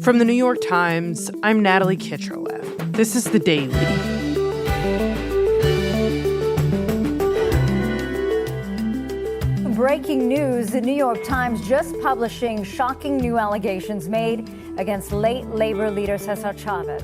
From the New York Times, I'm Natalie Kitcherleff. This is The Daily. Breaking news, the New York Times just publishing shocking new allegations made against late labor leader Cesar Chavez.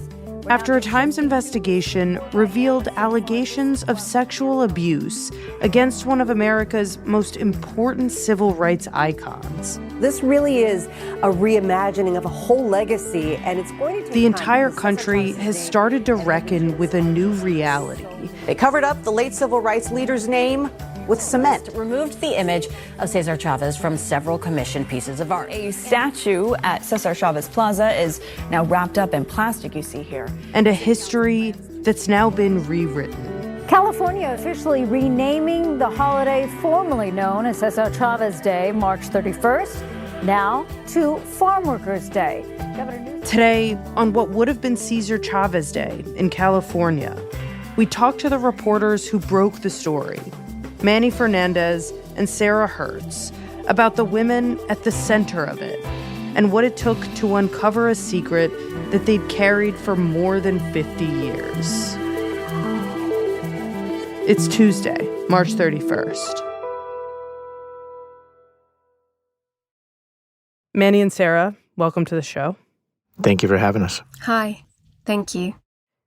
After a Times investigation revealed allegations of sexual abuse against one of America's most important civil rights icons. This really is a reimagining of a whole legacy, and it's going to take The entire country has started to reckon with a new reality. They covered up the late civil rights leader's name with cement. Removed the image of Cesar Chavez from several commissioned pieces of art. A statue at Cesar Chavez Plaza is now wrapped up in plastic, you see here. And a history that's now been rewritten. California officially renaming the holiday formerly known as Cesar Chavez Day, March 31st, now to Farm Workers Day. Today, on what would have been Cesar Chavez Day in California, we talked to the reporters who broke the story, Manny Fernandez and Sarah Hertz, about the women at the center of it and what it took to uncover a secret that they'd carried for more than 50 years. It's Tuesday, March 31st. Manny and Sarah, welcome to the show. Thank you for having us. Hi. Thank you.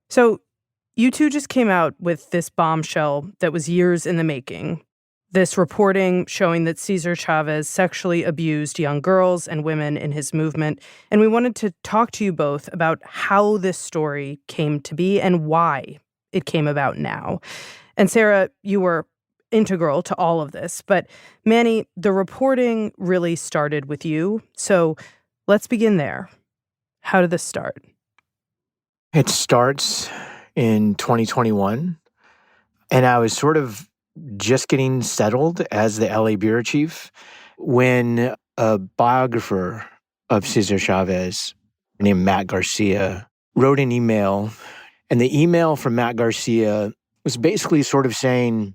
So, you two just came out with this bombshell that was years in the making. This reporting showing that Cesar Chavez sexually abused young girls and women in his movement. And we wanted to talk to you both about how this story came to be and why it came about now. And Sarah, you were integral to all of this. But Manny, the reporting really started with you. So let's begin there. How did this start? It starts in 2021, and I was sort of just getting settled as the LA bureau chief when a biographer of Cesar Chavez named Matt Garcia wrote an email, and the email from Matt Garcia was basically sort of saying,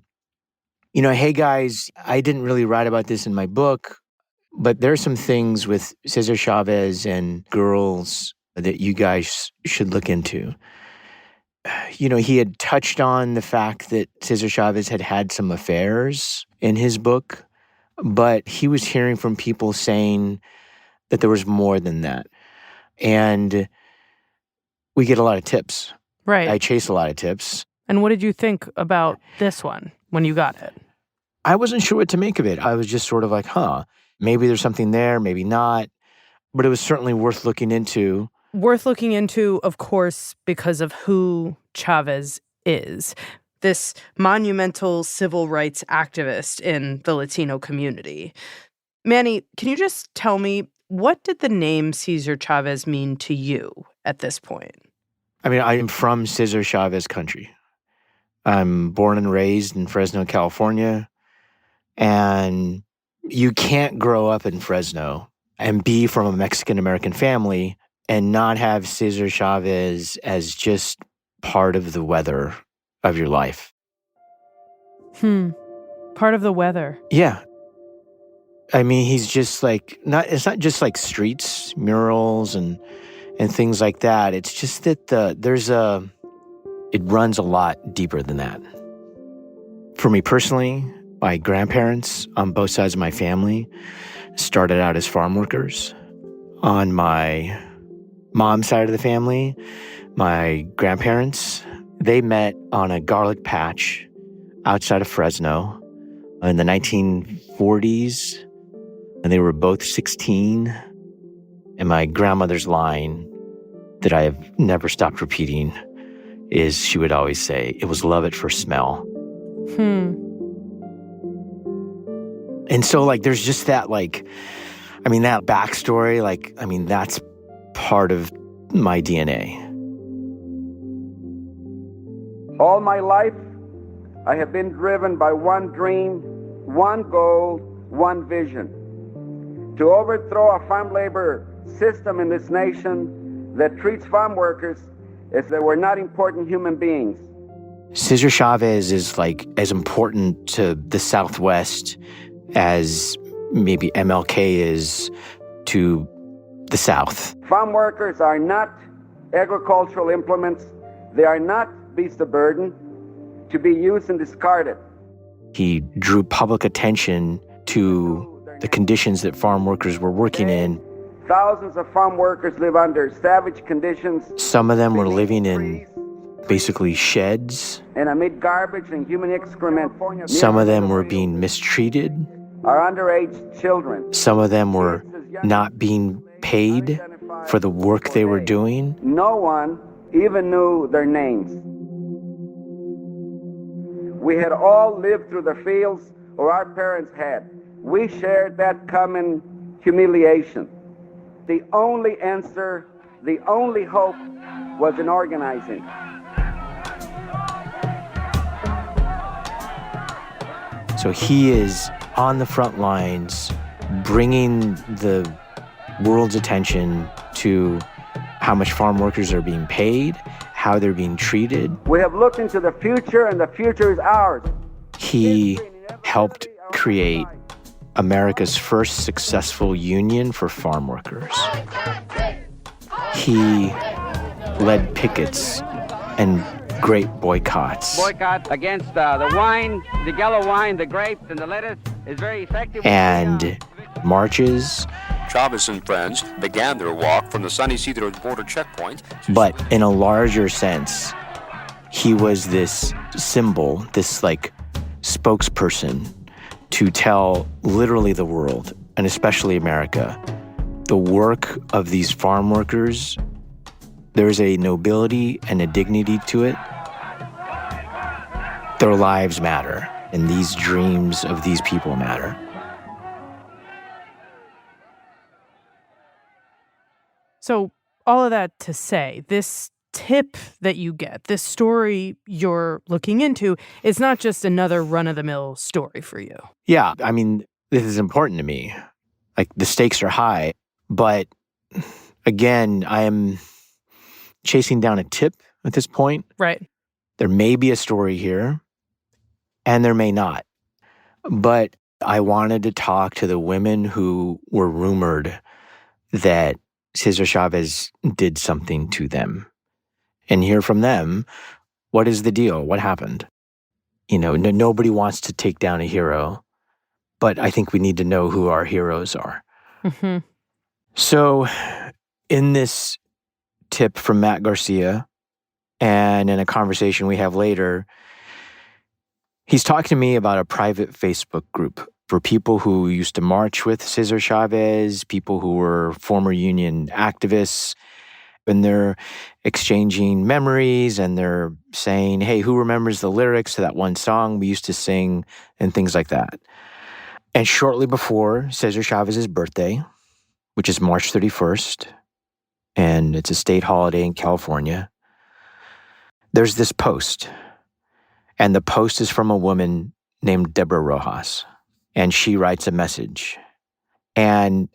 hey guys, I didn't really write about this in my book, but there's some things with Cesar Chavez and girls that you guys should look into. He had touched on the fact that Cesar Chavez had had some affairs in his book, but he was hearing from people saying that there was more than that. And we get a lot of tips. Right. I chase a lot of tips. And what did you think about this one when you got it? I wasn't sure what to make of it. I was just sort of like, maybe there's something there, maybe not. But it was certainly worth looking into. Worth looking into, of course, because of who Chavez is. This monumental civil rights activist in the Latino community. Manny, can you just tell me, what did the name Cesar Chavez mean to you at this point? I mean, I am from Cesar Chavez country. I'm born and raised in Fresno, California. And you can't grow up in Fresno and be from a Mexican-American family and not have Cesar Chavez as just part of the weather of your life. Part of the weather. Yeah. I mean, he's just like, it's not just like streets, murals, and things like that. It's just that it runs a lot deeper than that. For me personally, my grandparents on both sides of my family started out as farm workers. On my mom's side of the family, my grandparents, they met on a garlic patch outside of Fresno in the 1940s, and they were both 16. And my grandmother's line that I have never stopped repeating is she would always say, it was love at first smell. And so, there's just that, that backstory, that's part of my DNA. All my life, I have been driven by one dream, one goal, one vision: to overthrow a farm labor system in this nation that treats farm workers as if they were not important human beings. Cesar Chavez is as important to the Southwest as maybe MLK is to the South. Farm workers are not agricultural implements. They are not beasts of burden to be used and discarded. He drew public attention to the conditions that farm workers were working in. Thousands of farm workers live under savage conditions. Some of them were living in basically sheds. And amid garbage and human excrement. Some of them were being mistreated. Our underage children. Some of them were not being paid for the work they were doing. No one even knew their names. We had all lived through the fields, or our parents had. We shared that common humiliation. The only answer, the only hope was in organizing. So he is on the front lines, bringing the world's attention to how much farm workers are being paid, how they're being treated. We have looked into the future, and the future is ours. He helped create America's first successful union for farm workers. He led pickets and great boycotts. Boycott against the wine, the yellow wine, the grapes, and the lettuce is very effective. And marches. Chavez and friends began their walk from the San Isidro border checkpoint. But in a larger sense, he was this symbol, this spokesperson to tell literally the world, and especially America, the work of these farm workers, there's a nobility and a dignity to it. Their lives matter, and these dreams of these people matter. So all of that to say, this tip that you get, this story you're looking into, is not just another run-of-the-mill story for you. Yeah, I mean, this is important to me. The stakes are high, but again, I am chasing down a tip at this point. Right. There may be a story here, and there may not. But I wanted to talk to the women who were rumored that Cesar Chavez did something to them and hear from them, what is the deal? What happened? Nobody wants to take down a hero, but I think we need to know who our heroes are. Mm-hmm. So in this tip from Matt Garcia and in a conversation we have later, he's talking to me about a private Facebook group for people who used to march with Cesar Chavez, people who were former union activists, and they're exchanging memories and they're saying, hey, who remembers the lyrics to that one song we used to sing and things like that. And shortly before Cesar Chavez's birthday, which is March 31st, and it's a state holiday in California, there's this post. And the post is from a woman named Deborah Rojas. And she writes a message. And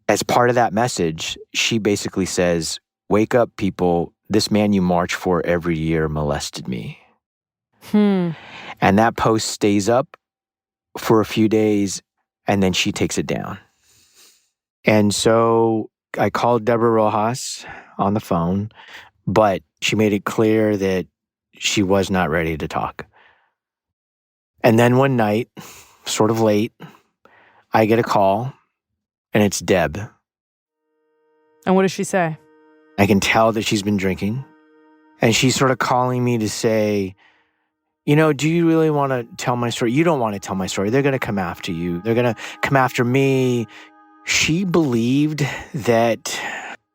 as part of that message, she basically says, wake up, people. This man you march for every year molested me. And that post stays up for a few days, and then she takes it down. And so I called Deborah Rojas on the phone, but she made it clear that she was not ready to talk. And then one night, sort of late, I get a call, and it's Deb. And what does she say? I can tell that she's been drinking. And she's sort of calling me to say, do you really want to tell my story? You don't want to tell my story. They're going to come after you. They're going to come after me. She believed that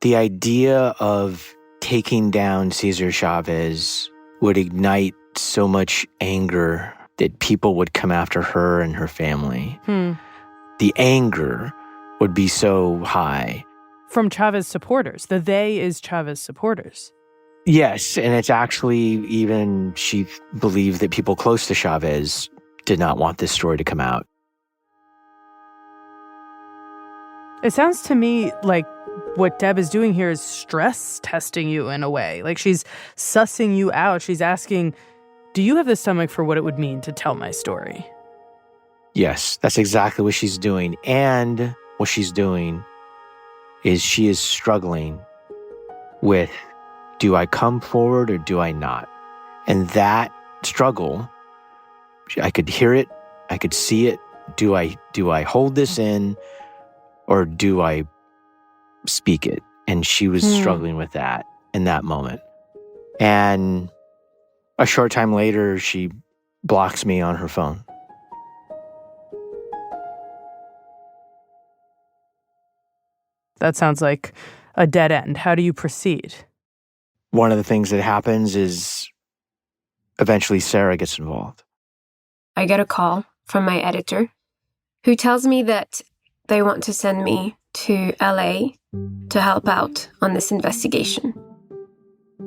the idea of taking down Cesar Chavez would ignite so much anger that people would come after her and her family. The anger would be so high. From Chavez supporters. The they is Chavez supporters. Yes, and it's actually even, she believed that people close to Chavez did not want this story to come out. It sounds to me like what Deb is doing here is stress testing you in a way. Like she's sussing you out. She's asking, do you have the stomach for what it would mean to tell my story? Yes, that's exactly what she's doing. And what she's doing is she is struggling with, do I come forward or do I not? And that struggle, I could hear it, I could see it. Do I hold this in or do I speak it? And she was struggling with that in that moment. And a short time later, she blocks me on her phone. That sounds like a dead end. How do you proceed? One of the things that happens is eventually Sarah gets involved. I get a call from my editor who tells me that they want to send me to LA to help out on this investigation.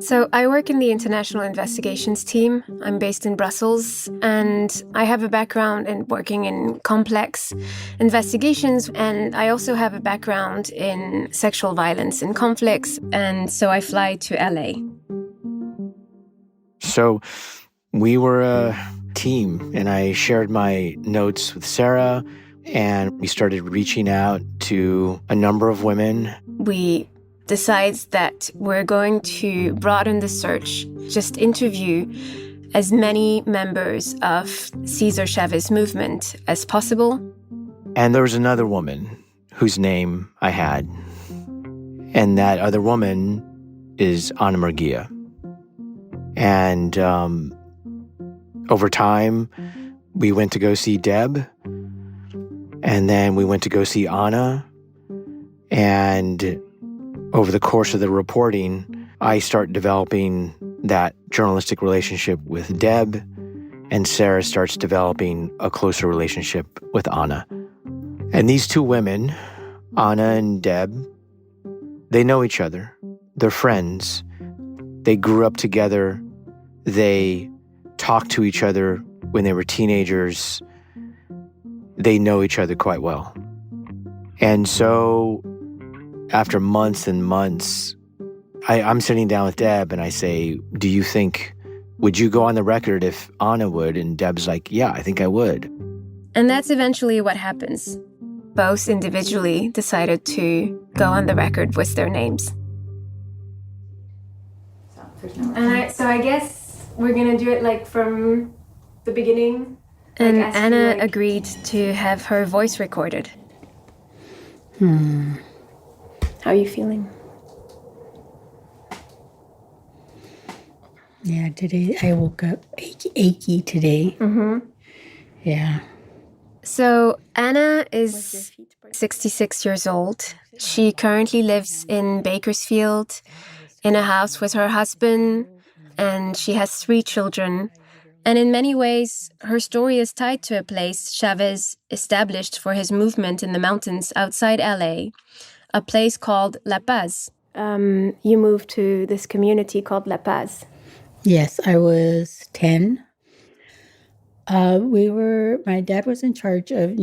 So I work in the International Investigations team. I'm based in Brussels, and I have a background in working in complex investigations, and I also have a background in sexual violence and conflicts, and so I fly to LA. So we were a team, and I shared my notes with Sarah, and we started reaching out to a number of women. We decides that we're going to broaden the search, just interview as many members of Cesar Chavez movement as possible. And there was another woman whose name I had. And that other woman is Ana Murguia. And over time, we went to go see Deb. And then we went to go see Ana. And over the course of the reporting, I start developing that journalistic relationship with Deb, and Sarah starts developing a closer relationship with Ana. And these two women, Ana and Deb, they know each other. They're friends. They grew up together. They talked to each other when they were teenagers. They know each other quite well. And so after months and months, I'm sitting down with Deb and I say, do you think, would you go on the record if Ana would? And Deb's like, yeah, I think I would. And that's eventually what happens. Both individually decided to go on the record with their names. So I guess we're going to do it like from the beginning. And Ana agreed to have her voice recorded. How are you feeling? Yeah, today I woke up achy today. Yeah. So Ana is 66 years old. She currently lives in Bakersfield in a house with her husband, and she has 3 children. And in many ways, her story is tied to a place Chavez established for his movement in the mountains outside LA, a place called La Paz. You moved to this community called La Paz. Yes, I was 10. My dad was in charge of,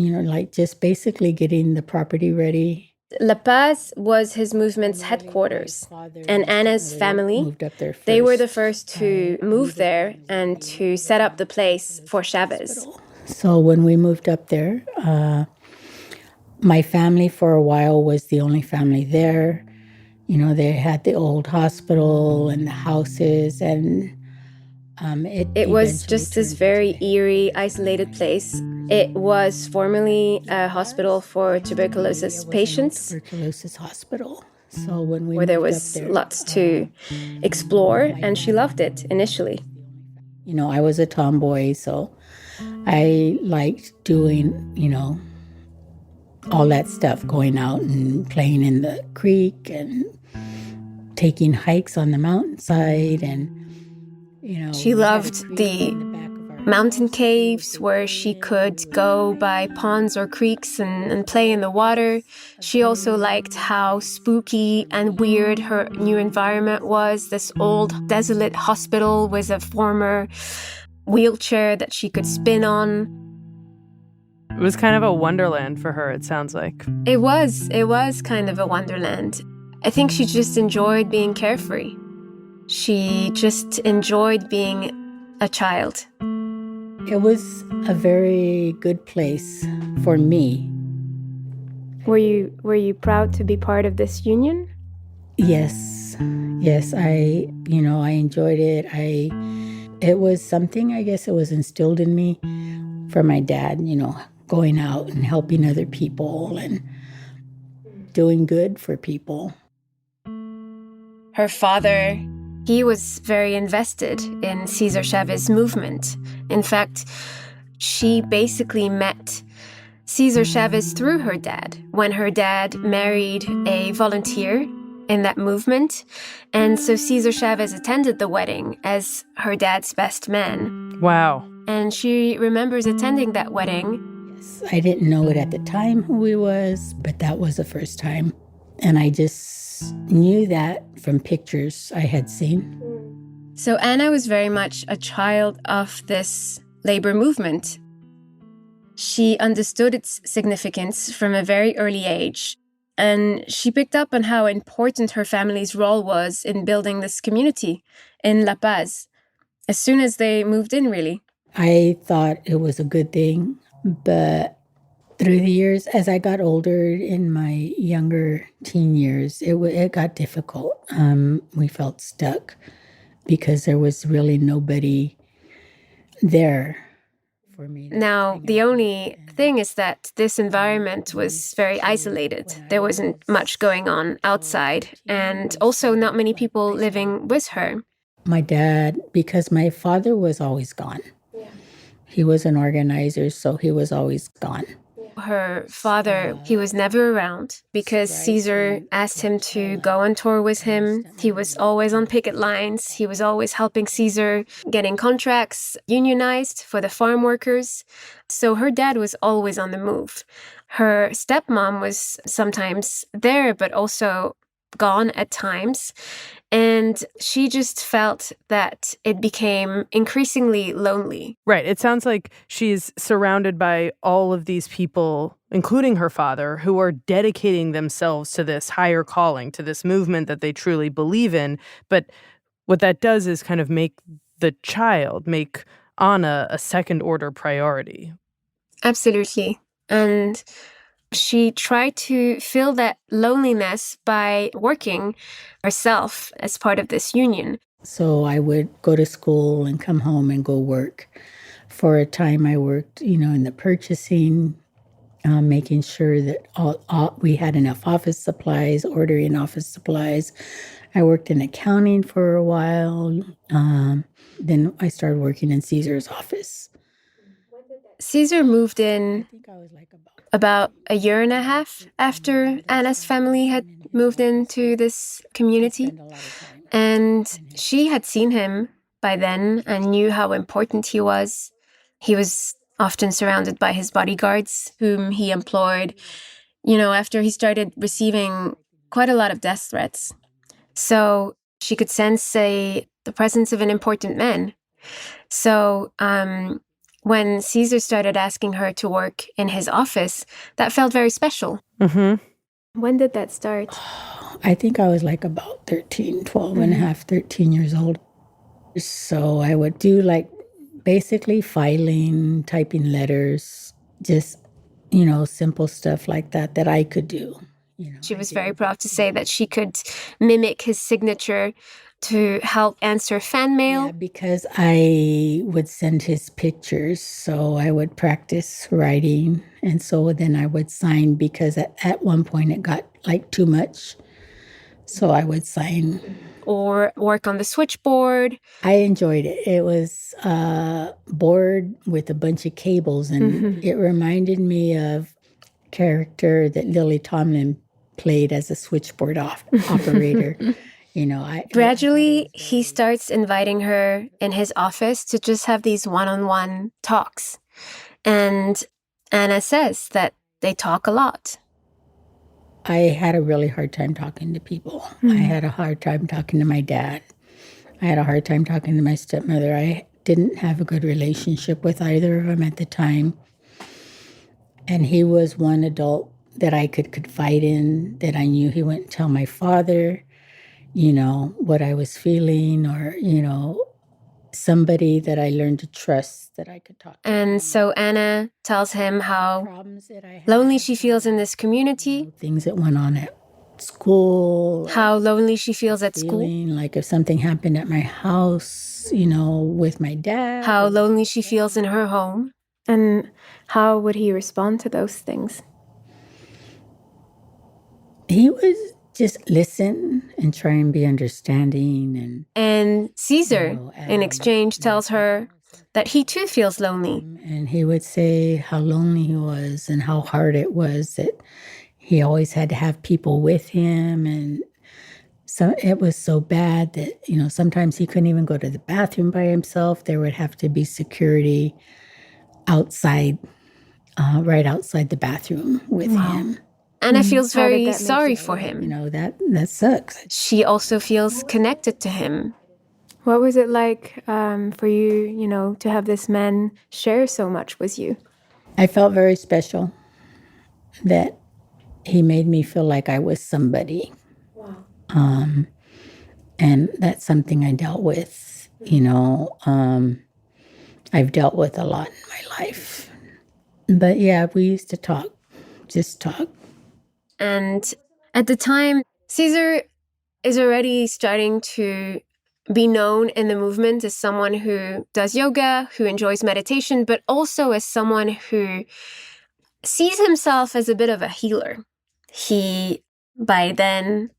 just basically getting the property ready. La Paz was his movement's headquarters, and Ana's family, moved up there first. They were the first to move there and to set up the place for Chavez. So when we moved up there, my family for a while was the only family there. They had the old hospital and the houses, and it was just this very eerie, isolated place. It was formerly a hospital for tuberculosis patients. Tuberculosis hospital. So when we where there was lots to explore, and she loved it initially. I was a tomboy, so I liked doing, all that stuff, going out and playing in the creek and taking hikes on the mountainside. And, she loved the mountain caves where she could go by ponds or creeks and play in the water. She also liked how spooky and weird her new environment was. This old, desolate hospital with a former wheelchair that she could spin on. It was kind of a wonderland for her, it sounds like. It was kind of a wonderland. I think she just enjoyed being carefree. She just enjoyed being a child. It was a very good place for me. Were you proud to be part of this union? Yes. Yes, I enjoyed it. It was something, I guess it was instilled in me from my dad, going out and helping other people and doing good for people. Her father, he was very invested in Cesar Chavez's movement. In fact, she basically met Cesar Chavez through her dad, when her dad married a volunteer in that movement. And so Cesar Chavez attended the wedding as her dad's best man. Wow. And she remembers attending that wedding. Yes, I didn't know it at the time who he was, but that was the first time. And I just knew that from pictures I had seen. So Anna was very much a child of this labor movement. She understood its significance from a very early age, and she picked up on how important her family's role was in building this community in La Paz, as soon as they moved in, really. I thought it was a good thing, but through the years, as I got older in my younger teen years, it got difficult. We felt stuck because there was really nobody there. Now, the only thing is that this environment was very isolated. There wasn't much going on outside, and also not many people living with her. My dad, because my father was always gone. He was an organizer, so he was always gone. Her father, he was never around because Cesar asked him to go on tour with him. He was always on picket lines. He was always helping Cesar getting contracts unionized for the farm workers. So her dad was always on the move. Her stepmom was sometimes there, but also gone at times. And she just felt that it became increasingly lonely. Right. It sounds like she's surrounded by all of these people, including her father, who are dedicating themselves to this higher calling, to this movement that they truly believe in. But what that does is kind of make Anna a second-order priority. Absolutely. And she tried to fill that loneliness by working herself as part of this union. So I would go to school and come home and go work. For a time, I worked, in the purchasing, making sure that we had enough office supplies, ordering office supplies. I worked in accounting for a while. Then I started working in Cesar's office. Cesar moved in about a year and a half after Anna's family had moved into this community. And she had seen him by then and knew how important he was. He was often surrounded by his bodyguards, whom he employed, after he started receiving quite a lot of death threats. So she could sense the presence of an important man. So when Cesar started asking her to work in his office, that felt very special. Mm-hmm. When did that start? I think I was like about 12 and a half, 13 years old. So I would do basically filing, typing letters, just, simple stuff like that I could do. She was very proud to say that she could mimic his signature to help answer fan mail. Yeah, because I would send his pictures, so I would practice writing. And so then I would sign because at one point it got too much. So I would sign. Or work on the switchboard. I enjoyed it. It was a board with a bunch of cables, and it reminded me of a character that Lily Tomlin played as a switchboard operator. Gradually, he starts inviting her in his office to just have these one-on-one talks. And Anna says that they talk a lot. I had a really hard time talking to people. I had a hard time talking to my dad. I had a hard time talking to my stepmother. I didn't have a good relationship with either of them at the time. And he was one adult that I could confide in, that I knew he wouldn't tell my father, what I was feeling, or, somebody that I learned to trust, that I could talk to. And so Anna tells him how lonely she feels in this community, Things that went on at school. how lonely she feels at school, Like if something happened at my house, with my dad. how lonely she feels in her home. And how would he respond to those things? He would just listen and try and be understanding. And Cesar, in exchange, tells her that he too feels lonely. And he would say how lonely he was and how hard it was that he always had to have people with him. And so it was so bad that, sometimes he couldn't even go to the bathroom by himself. There would have to be security outside, right outside the bathroom with him. Anna feels very sorry for him. That sucks. She also feels connected to him. What was it like for you, to have this man share so much with you? I felt very special that he made me feel like I was somebody. Wow. And that's something I dealt with, I've dealt with a lot in my life. But yeah, we used to talk, just talk. And at the time, Cesar is already starting to be known in the movement as someone who does yoga, who enjoys meditation, but also as someone who sees himself as a bit of a healer. He, by then,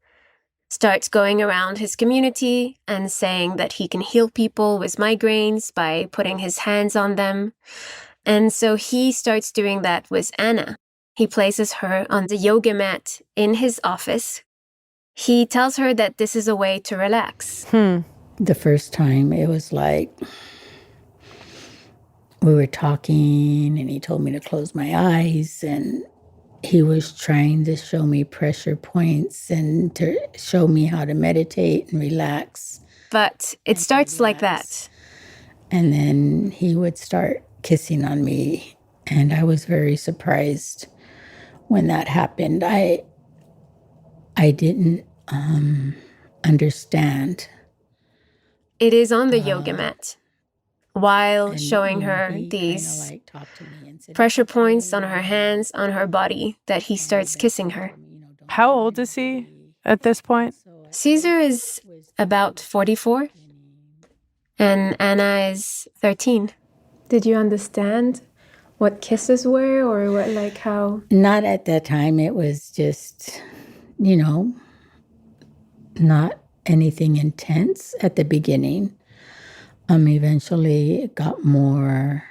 starts going around his community and saying that he can heal people with migraines by putting his hands on them. And so he starts doing that with Anna. He places her on the yoga mat in his office. He tells her that this is a way to relax. The first time, it was like we were talking and he told me to close my eyes, and he was trying to show me pressure points and to show me how to meditate and relax. But it starts like that. And then he would start kissing on me, and I was very surprised when that happened. I didn't understand. It is on the yoga mat, while showing her these pressure points on her hands, on her body, that he starts kissing her. How old is he at this point? Cesar is about 44, and Anna is 13. Did you understand what kisses were, or what, how? Not at that time. It was just, not anything intense at the beginning. Eventually it got more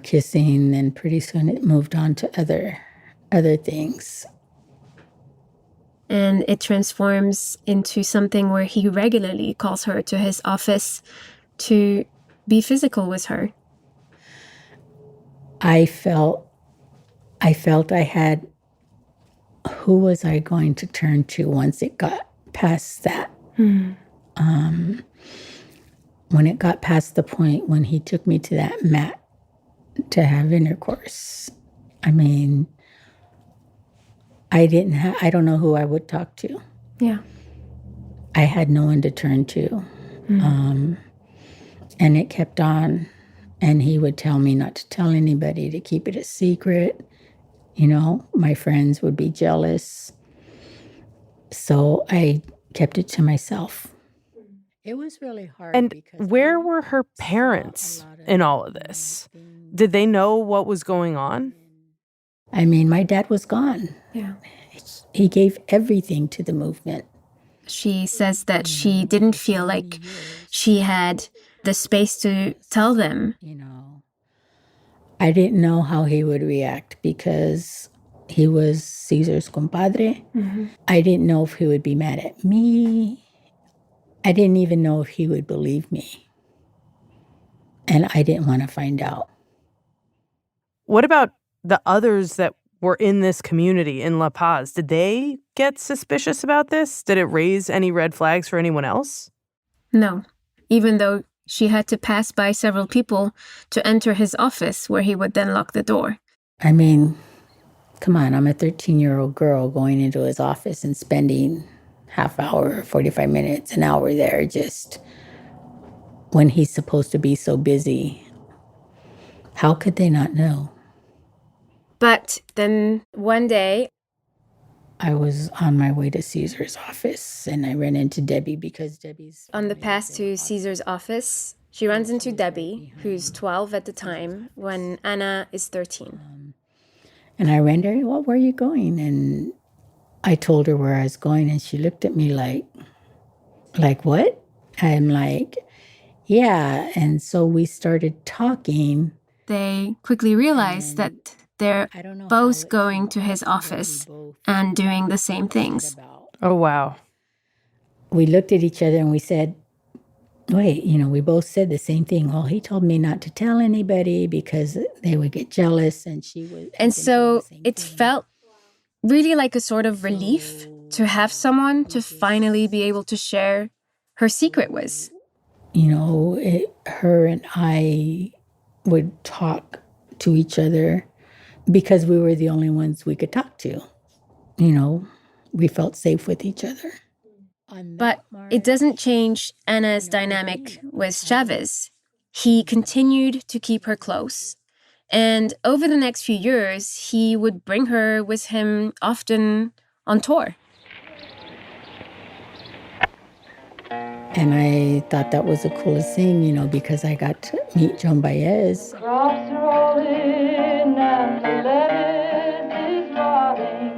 kissing, and pretty soon it moved on to other things. And it transforms into something where he regularly calls her to his office to be physical with her. I felt I had, who was I going to turn to once it got past that? When it got past the point when he took me to that mat to have intercourse, I don't know who I would talk to. Yeah. I had no one to turn to. And it kept on. And he would tell me not to tell anybody, to keep it a secret. My friends would be jealous. So I kept it to myself. It was really hard. And where were her parents in all of this? Did they know what was going on? My dad was gone. Yeah. He gave everything to the movement. She says that she didn't feel like she had the space to tell them. I didn't know how he would react because he was Cesar's compadre. I didn't know if he would be mad at me. I didn't even know if he would believe me. And I didn't want to find out. What about the others that were in this community in La Paz? Did they get suspicious about this? Did it raise any red flags for anyone else? No, even though she had to pass by several people to enter his office, where he would then lock the door. Come on, I'm a 13-year-old girl going into his office and spending half hour, 45 minutes, an hour there, just when he's supposed to be so busy. How could they not know? But then one day, I was on my way to Cesar's office and I ran into Debbie because Debbie's... on the path to Cesar's office, she runs into Debbie, who's 12 at the time, when Anna is 13. And I ran to her, well, where are you going? And I told her where I was going and she looked at me like what? I'm like, yeah. And so we started talking. They quickly realized that they're both going to his office and doing the same things. Oh, wow. We looked at each other and we said, wait, we both said the same thing. Well, he told me not to tell anybody because they would get jealous and she would. And so it felt really like a sort of relief to have someone to finally be able to share her secret with. Her and I would talk to each other because we were the only ones we could talk to. We felt safe with each other. But it doesn't change Anna's dynamic with Chavez. He continued to keep her close. And over the next few years, he would bring her with him often on tour. And I thought that was the coolest thing, because I got to meet Joan Baez. Crops are rolling and the lettuce is rotting.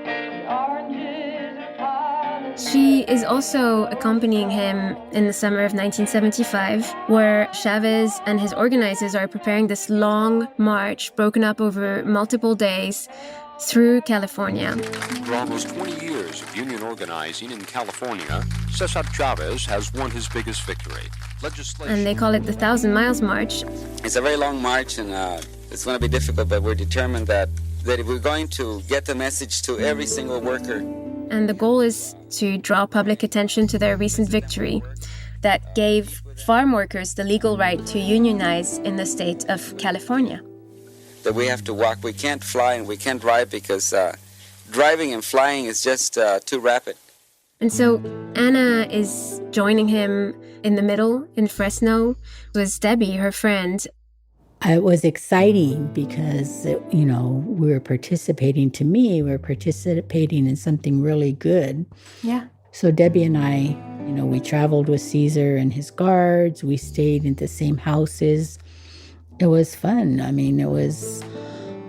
The oranges are piling. She is also accompanying him in the summer of 1975, where Chavez and his organizers are preparing this long march broken up over multiple days through California. For almost 20 years of union organizing in California, Cesar Chavez has won his biggest victory. Legislation. And they call it the 1,000 Miles March. It's a very long march, and it's going to be difficult, but we're determined that we're going to get the message to every single worker. And the goal is to draw public attention to their recent victory that gave farm workers the legal right to unionize in the state of California. That we have to walk. We can't fly and we can't drive because driving and flying is just too rapid. And so Anna is joining him in the middle in Fresno with Debbie, her friend. It was exciting because, we were participating. To me, we were participating in something really good. Yeah. So Debbie and I, we traveled with Cesar and his guards. We stayed in the same houses. It was fun.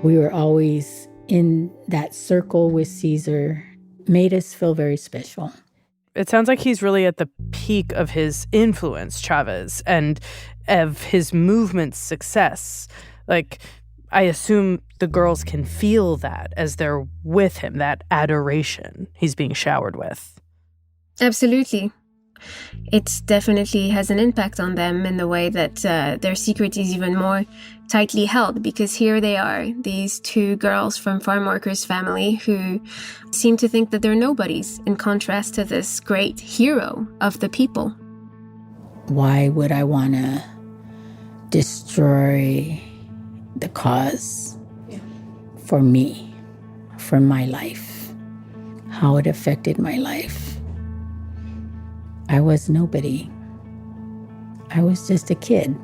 We were always in that circle with Cesar. Made us feel very special. It sounds like he's really at the peak of his influence, Chavez, and of his movement's success. Like, I assume the girls can feel that as they're with him, that adoration he's being showered with. Absolutely. It definitely has an impact on them in the way that their secret is even more tightly held, because here they are, these two girls from farm workers' family who seem to think that they're nobodies in contrast to this great hero of the people. Why would I want to destroy the cause for me, for my life, how it affected my life? I was nobody. I was just a kid.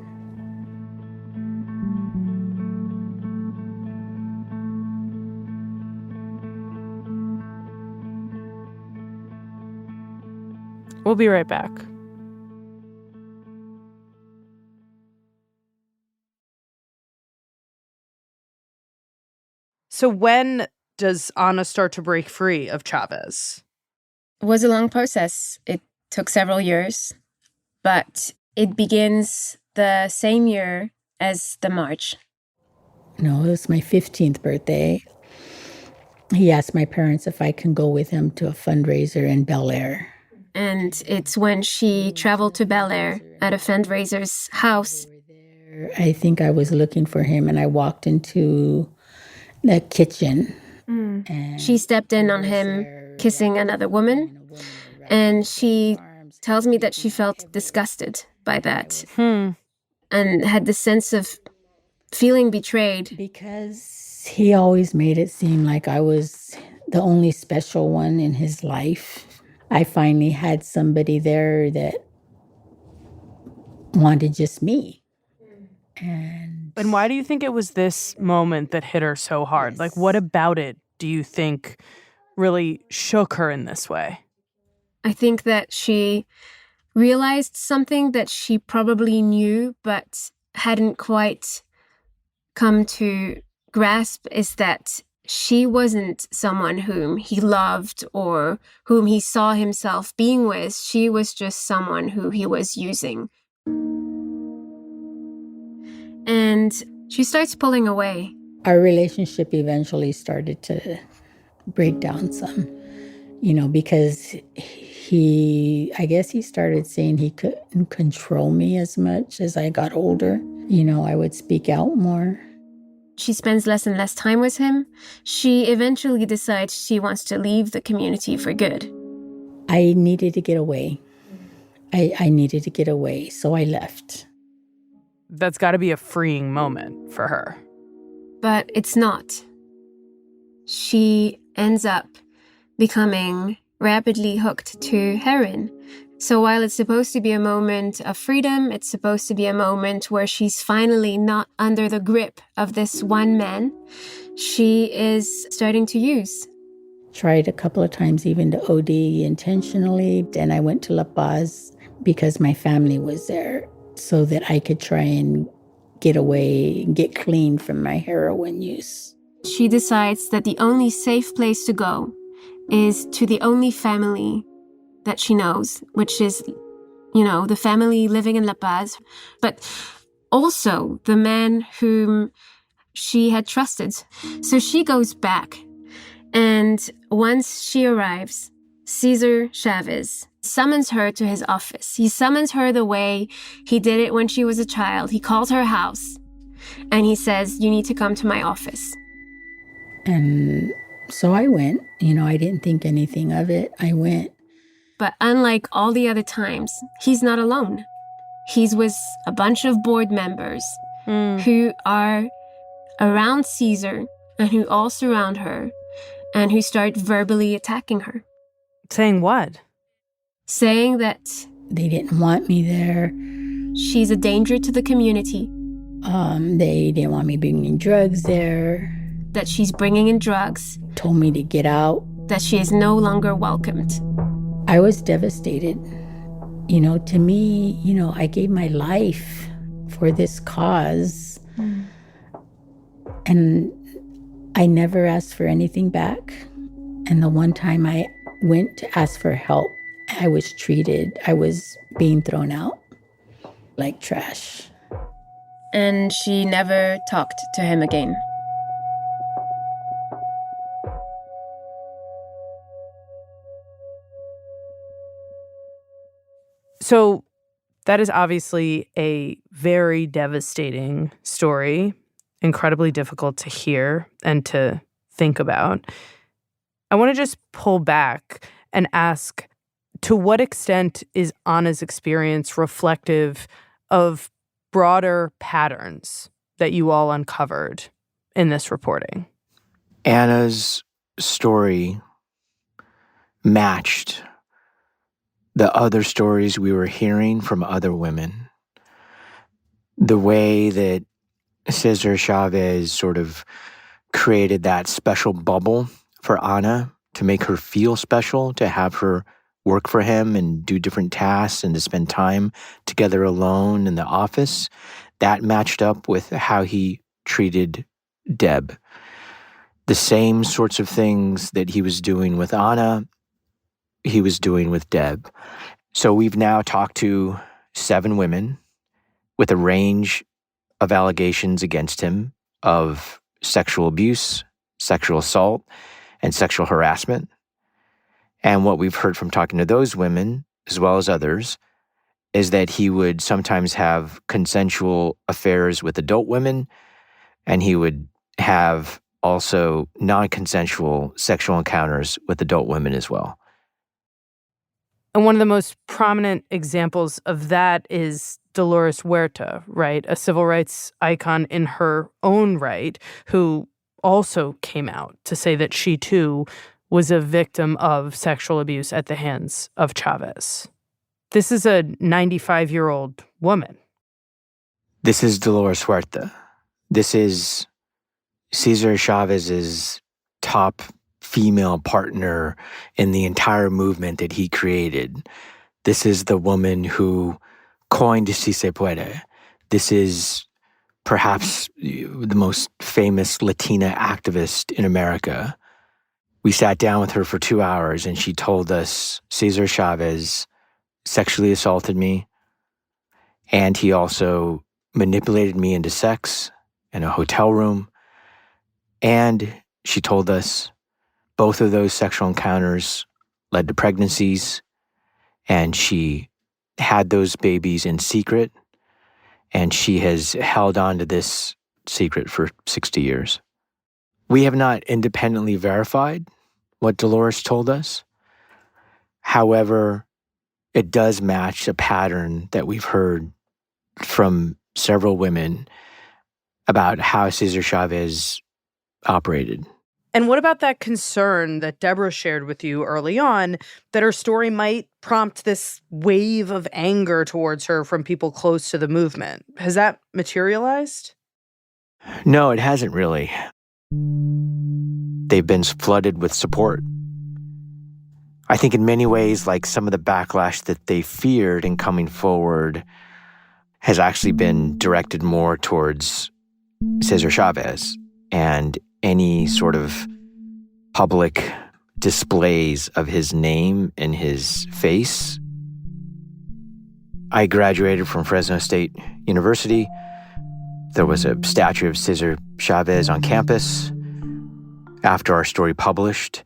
We'll be right back. So when does Anna start to break free of Chavez? It was a long process. It took several years, but it begins the same year as the march. No, it was my 15th birthday. He asked my parents if I can go with him to a fundraiser in Bel Air. And it's when she traveled to Bel Air at a fundraiser's house. I think I was looking for him and I walked into the kitchen. And she stepped in on him kissing another woman. And she tells me that she felt disgusted by that. And had the sense of feeling betrayed. Because he always made it seem like I was the only special one in his life. I finally had somebody there that wanted just me. And why do you think it was this moment that hit her so hard? Yes. Like, what about it do you think really shook her in this way? I think that she realized something that she probably knew but hadn't quite come to grasp, is that she wasn't someone whom he loved or whom he saw himself being with. She was just someone who he was using. And she starts pulling away. our relationship eventually started to break down some, because I guess he started saying he couldn't control me as much as I got older. I would speak out more. She spends less and less time with him. She eventually decides she wants to leave the community for good. I needed to get away. I needed to get away, so I left. That's got to be a freeing moment for her. But it's not. She ends up becoming rapidly hooked to heroin. So while it's supposed to be a moment of freedom, it's supposed to be a moment where she's finally not under the grip of this one man, she is starting to use. Tried a couple of times even to OD intentionally. Then I went to La Paz because my family was there so that I could try and get away and get clean from my heroin use. She decides that the only safe place to go is to the only family that she knows, which is, the family living in La Paz, but also the man whom she had trusted. So she goes back. And once she arrives, Cesar Chavez summons her to his office. He summons her the way he did it when she was a child. He calls her house and he says, "You need to come to my office." And so I went. I didn't think anything of it. I went. But unlike all the other times, he's not alone. He's with a bunch of board members who are around Cesar and who all surround her and who start verbally attacking her. Saying what? Saying that they didn't want me there. She's a danger to the community. They didn't want me bringing drugs there. That she's bringing in drugs. Told me to get out. That she is no longer welcomed. I was devastated. To me, I gave my life for this cause. And I never asked for anything back. And the one time I went to ask for help, I was being thrown out like trash. And she never talked to him again. So that is obviously a very devastating story, incredibly difficult to hear and to think about. I want to just pull back and ask, to what extent is Anna's experience reflective of broader patterns that you all uncovered in this reporting? Anna's story matched the other stories we were hearing from other women. The way that Cesar Chavez sort of created that special bubble for Anna to make her feel special, to have her work for him and do different tasks and to spend time together alone in the office, that matched up with how he treated Deb. The same sorts of things that he was doing with Anna, he was doing with Deb. So we've now talked to 7 women with a range of allegations against him of sexual abuse, sexual assault, and sexual harassment. And what we've heard from talking to those women, as well as others, is that he would sometimes have consensual affairs with adult women, and he would have also non-consensual sexual encounters with adult women as well. And one of the most prominent examples of that is Dolores Huerta, right? A civil rights icon in her own right, who also came out to say that she too was a victim of sexual abuse at the hands of Chavez. This is a 95-year-old woman. This is Dolores Huerta. This is Cesar Chavez's top female partner in the entire movement that he created. This is the woman who coined Si Se Puede. This is perhaps the most famous Latina activist in America. We sat down with her for 2 hours and she told us Cesar Chavez sexually assaulted me, and he also manipulated me into sex in a hotel room. And she told us both of those sexual encounters led to pregnancies, and she had those babies in secret, and she has held on to this secret for 60 years. We have not independently verified what Dolores told us. However, it does match a pattern that we've heard from several women about how Cesar Chavez operated. And what about that concern that Deborah shared with you early on that her story might prompt this wave of anger towards her from people close to the movement? Has that materialized? No, it hasn't really. They've been flooded with support. I think in many ways, like some of the backlash that they feared in coming forward has actually been directed more towards Cesar Chavez and any sort of public displays of his name and his face. I graduated from Fresno State University. There was a statue of Cesar Chavez on campus. After our story published,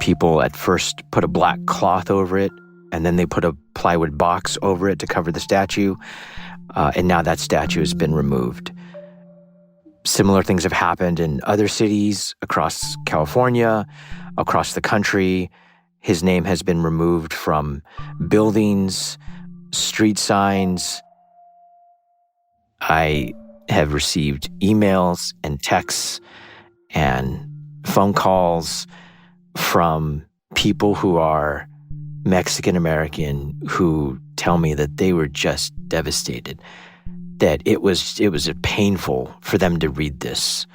people at first put a black cloth over it, and then they put a plywood box over it to cover the statue, and now that statue has been removed. Similar things have happened in other cities across California, across the country. His name has been removed from buildings, street signs. I have received emails and texts and phone calls from people who are Mexican-American who tell me that they were just devastated, that it was painful for them to read this.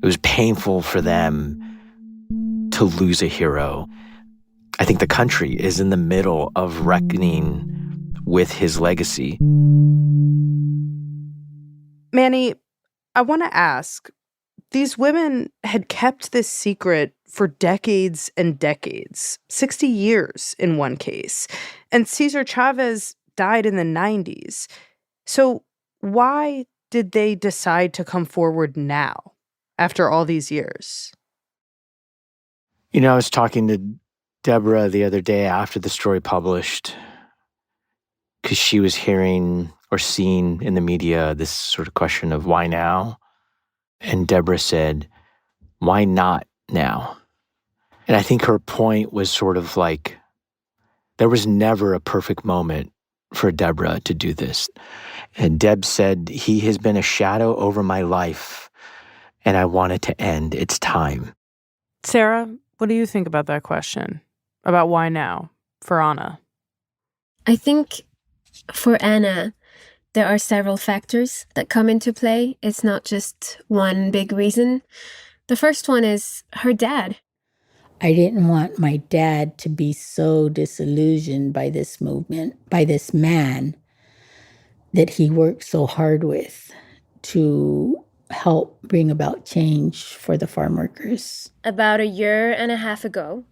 It was painful for them to lose a hero. I think the country is in the middle of reckoning with his legacy. Manny, I want to ask, these women had kept this secret for decades and decades, 60 years in one case, and Cesar Chavez died in the 90s. So why did they decide to come forward now, after all these years? You know, I was talking to Deborah the other day after the story published, because she was hearing or seeing in the media this sort of question of why now? And Deborah said, why not now? And I think her point was sort of like, there was never a perfect moment for Deborah to do this. And Deb said, he has been a shadow over my life, and I want it to end. It's time. Sarah, what do you think about that question? About why now for Anna? I think for Anna, there are several factors that come into play. It's not just one big reason. The first one is her dad. I didn't want my dad to be so disillusioned by this movement, by this man that he worked so hard with to help bring about change for the farm workers. About a year and a half ago,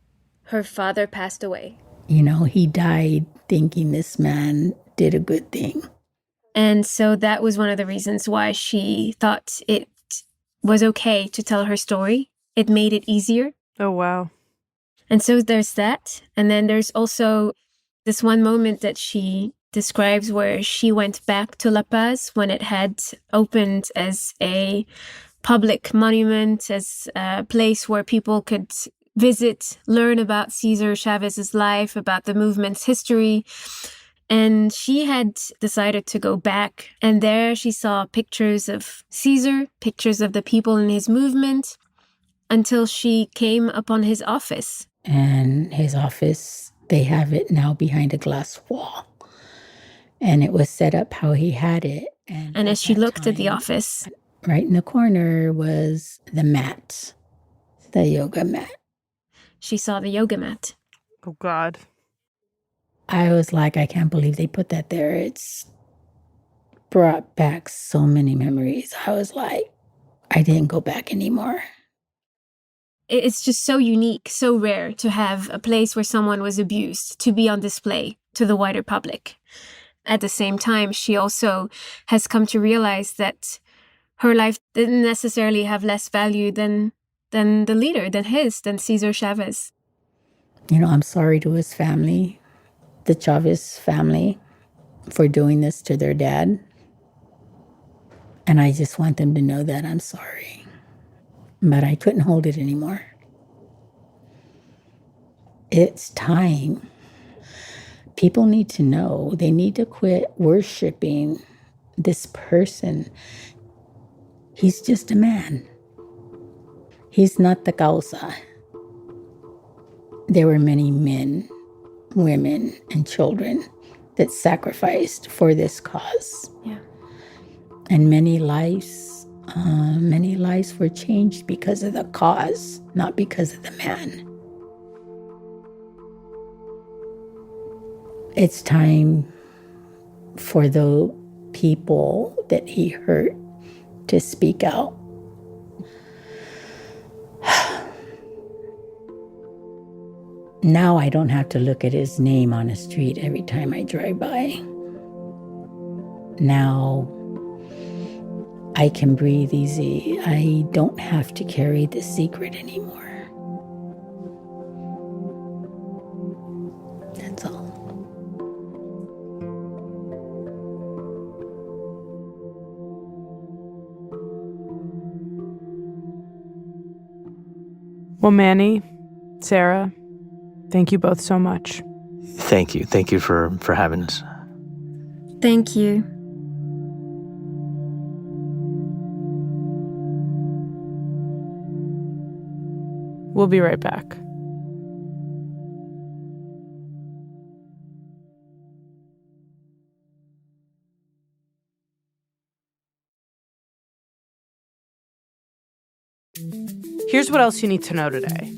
her father passed away. You know, he died thinking this man did a good thing. And so that was one of the reasons why she thought it was okay to tell her story. It made it easier. Oh, wow. And so there's that. And then there's also this one moment that she describes where she went back to La Paz when it had opened as a public monument, as a place where people could visit, learn about Cesar Chavez's life, about the movement's history. And she had decided to go back. And there she saw pictures of Cesar, pictures of the people in his movement. until she came upon his office. And his office, they have it now behind a glass wall. And it was set up how he had it. And as she looked at the office, right in the corner was the mat, the yoga mat. She saw the yoga mat. Oh, God. I was like, I can't believe they put that there. It's brought back so many memories. I was like, I didn't go back anymore. It's just so unique, so rare to have a place where someone was abused to be on display to the wider public. At the same time, she also has come to realize that her life didn't necessarily have less value than the leader, than Cesar Chavez. You know, I'm sorry to his family, the Chavez family, for doing this to their dad. And I just want them to know that I'm sorry. But I couldn't hold it anymore. It's time. People need to know. They need to quit worshiping this person. He's just a man. He's not the causa. There were many men, women, and children that sacrificed for this cause. Yeah. And many lives were changed because of the cause, not because of the man. It's time for the people that he hurt to speak out. Now I don't have to look at his name on the street every time I drive by. Now I can breathe easy. I don't have to carry the secret anymore. That's all. Well, Manny, Sarah, thank you both so much. Thank you. Thank you for having us. Thank you. We'll be right back. Here's what else you need to know today.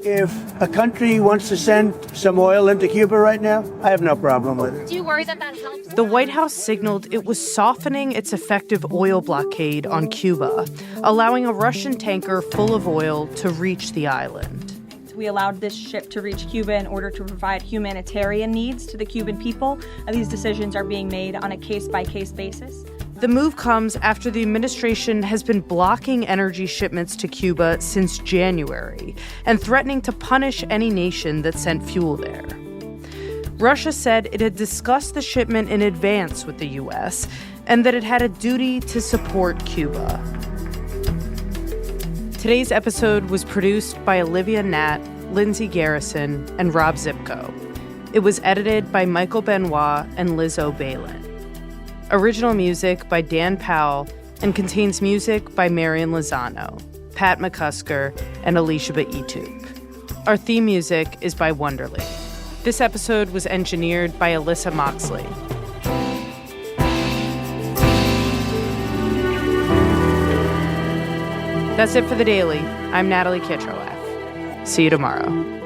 If a country wants to send some oil into Cuba right now, I have no problem with it. Do you worry that helps? The White House signaled it was softening its effective oil blockade on Cuba, allowing a Russian tanker full of oil to reach the island. We allowed this ship to reach Cuba in order to provide humanitarian needs to the Cuban people. These decisions are being made on a case-by-case basis. The move comes after the administration has been blocking energy shipments to Cuba since January and threatening to punish any nation that sent fuel there. Russia said it had discussed the shipment in advance with the U.S. and that it had a duty to support Cuba. Today's episode was produced by Olivia Natt, Lindsay Garrison, and Rob Zipko. It was edited by Michael Benoit and Liz O'Balin. Original music by Dan Powell and contains music by Marian Lozano, Pat McCusker, and Alicia Baitub. Our theme music is by Wonderly. This episode was engineered by Alyssa Moxley. That's it for The Daily. I'm Natalie Kitroeff. See you tomorrow.